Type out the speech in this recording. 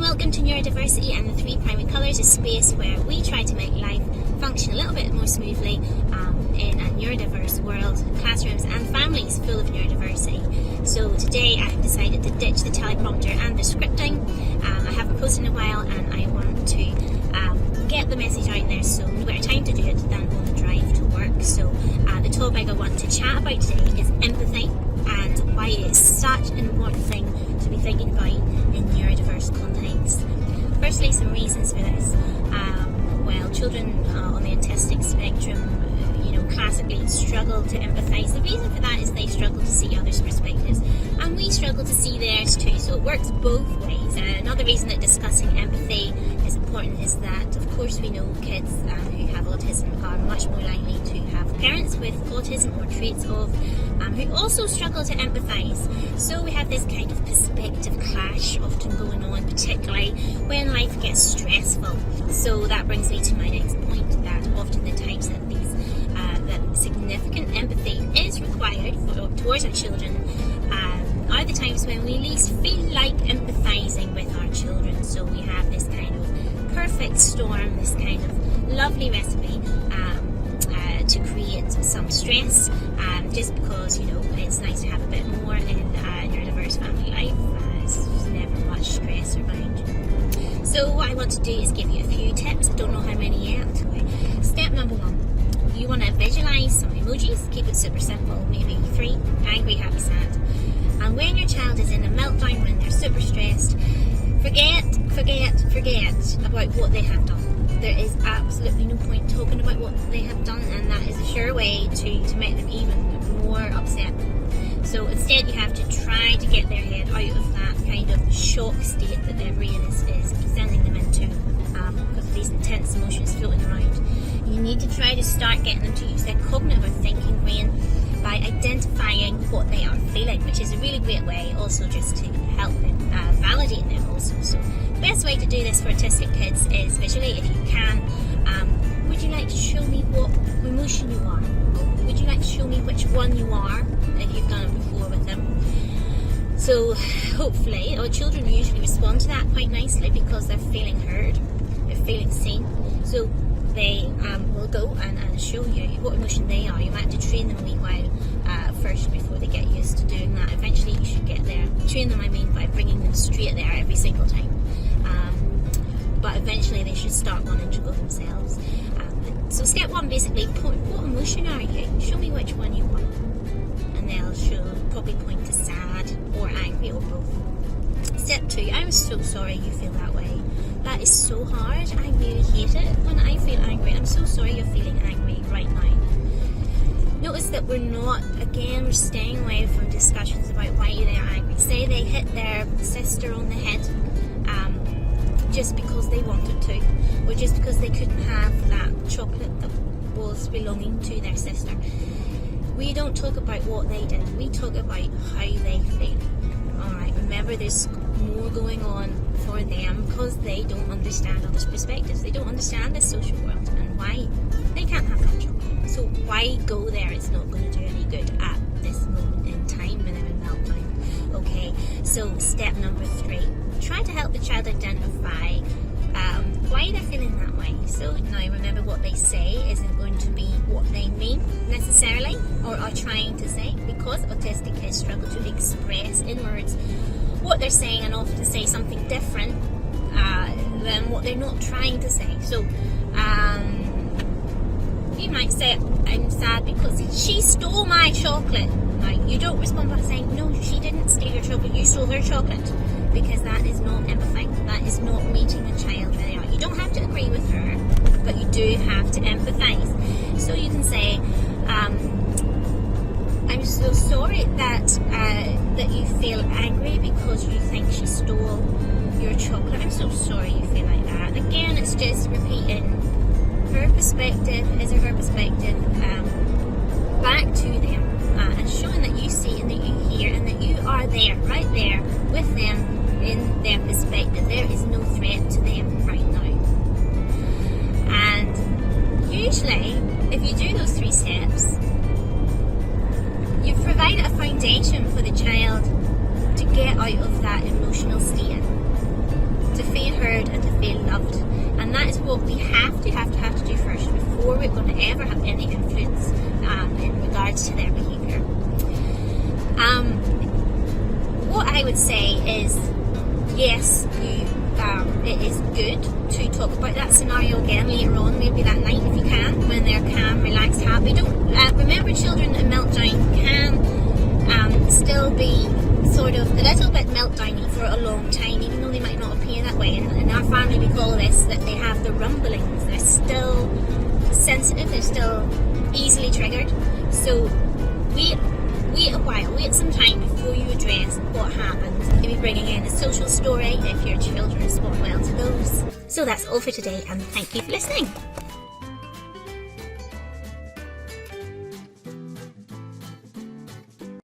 welcome to Neurodiversity and the Three Primary Colours, a space where we try to make life function a little bit more smoothly in a neurodiverse world, classrooms and families full of neurodiversity. So today I have decided to ditch the teleprompter and the scripting. I haven't posted in a while and I want to get the message out there, so no better time to do it than on the drive to work. So the topic I want to chat about today is empathy and why it is such an important thing to be thinking about in neurodiverse contexts. Firstly, some reasons for this. Well, children on the autistic spectrum, classically struggle to empathise. The reason for that is they struggle to see others' perspectives, and we struggle to see theirs too, so it works both ways. Another reason that discussing empathy is important is that, of course, we know kids who have autism are much more likely to have parents with autism or traits of who also struggle to empathise. So we have this kind of perspective clash often going on, particularly when life gets stressful. So that brings me to my next point, that often the times that that significant empathy is required towards our children are the times when we least feel like empathising with our children. So we have this kind of perfect storm, this kind of lovely recipe to create some stress, just because it's nice to have a bit more in your diverse family life. There's never much stress around. So what I want to do is give you a few tips. I don't know how many yet. Step number 1. You want to visualise some emojis, keep it super simple, maybe 3, angry, happy, sad. And when your child is in a meltdown, when they're super stressed, forget about what they have done. There is absolutely no point talking about what they have done, and that is a sure way to make them even more upset. So instead you have to try to get their head out of that kind of shock state that their brain is sending them into, because of these intense emotions floating around. You need to try to start getting them to use their cognitive or thinking brain by identifying what they are feeling, which is a really great way also just to help them validate them also. So the best way to do this for autistic kids is visually, if you can. Would you like to show me what emotion you are? Would you like to show me which one you are, if you've done it before with them? So hopefully, our children usually respond to that quite nicely because they're feeling heard, they're feeling seen. So they will go and show you what emotion they are. You might have to train them a wee while first before they get used to doing that. Eventually you should get there. Train them, by bringing them straight there every single time. But eventually they should start wanting to go themselves. So step 1, basically, what emotion are you? Show me which one you want. And they'll probably point to sad or angry or both. Step 2, I'm so sorry you feel that way. That is so hard. I really hate it when I feel angry. I'm so sorry you're feeling angry right now. Notice that we're staying away from discussions about why they are angry. Say they hit their sister on the head just because they wanted to, or just because they couldn't have that chocolate that was belonging to their sister. We don't talk about what they did. We talk about how they feel. Alright, remember there's more going on for them because they don't understand others' perspectives. They don't understand this social world and why they can't have that chocolate. So why go there? It's not going to do any good at this moment in time when they're in meltdown. Okay, so step number 3. Try to help the child identify why they're feeling that way. So now remember, what they say isn't going to be what they mean necessarily or are trying to say, because autistic kids struggle to express in words what they're saying and often say something different than what they're not trying to say. So you might say, I'm sad because she stole my chocolate. Now you don't respond by saying, no, she didn't steal your chocolate, you stole her chocolate, because that is not empathy. That is not meeting the child where they are. You don't have to agree with her, but you do have to empathise. So you can say, I'm so sorry that you feel angry because you think she stole your chocolate. I'm so sorry you feel like that. Again, it's just repeating her perspective, his or her perspective, back to them, and showing that you see and that you hear and that you are there, right there with them in their perspective. There is no threat to them right now. And usually, if you do those 3 steps, you've provided a foundation for the child to get out of that emotional state, to feel ever have any influence in regards to their behaviour. What I would say is, yes, it is good to talk about that scenario again later on, maybe that night if you can, when they're calm, relaxed, happy. Don't remember, children in meltdown can still be sort of a little bit meltdowny for a long time, even though they might not appear that way. And in our family we call this that they have the rumblings. They're still sensitive, they're still easily triggered. So wait a while, wait some time before you address what happens. Maybe bringing in a social story if your children respond well to those. So that's all for today, and thank you for listening.